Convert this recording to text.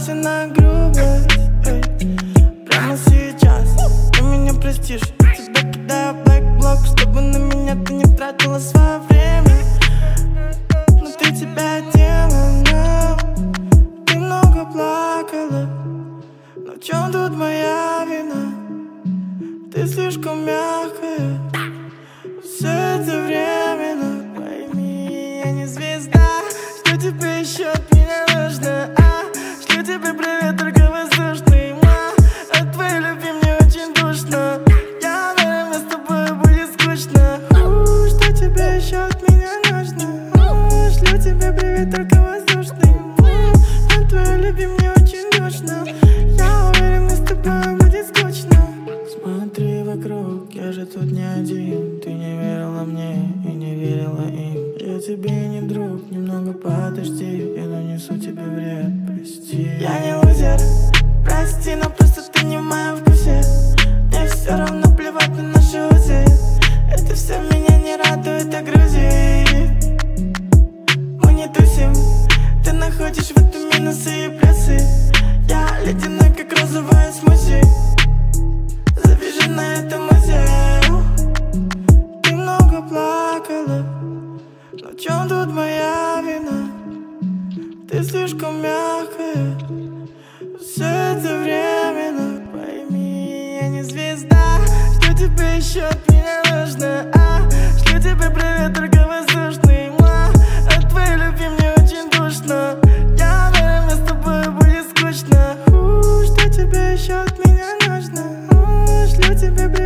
сдамся на грубость, прямо сейчас ты меня простишь. Тебя кидаю в блэк-блок, чтобы на меня ты не тратила свое время. Внутри тебя демона, ты много плакала. Но в чем тут моя вина? Ты слишком мягкая. Все это временно, пойми, я не звезда. Что тебе еще от меня нужно? Шлю тебе привет, только воздушный. От твоей любви мне очень душно. Я уверен, с тобой будет скучно. Что тебе еще от меня нужно? Шлю тебе привет, только воздушный. От твоей любви мне очень душно. Я уверен, с тобой будет скучно. Смотри вокруг, я же тут не один. Ты не верила мне и не верила им. Я тебе не друг, немного подожди. Я нанесу тебе вред, прости. Я не лузер, прости, но просто ты не в моем вкусе. Мне все равно плевать на наши узы. Это все меня не радует, а грузит. Мы не тусим, ты находишь в этом минусы и плюсы. Я ледяной, как розовая смузи. Завяжи на этом музее. Ты много плакала, но в чем тут моя вина? Ты слишком мягкая. Все это временно, пойми, я не звезда. Что тебе еще от меня нужно? Шлю тебе привет, только воздушный. От твоей любви мне очень душно. Я уверен, с тобой будет скучно. Что тебе еще от меня нужно? Шлю тебе привет.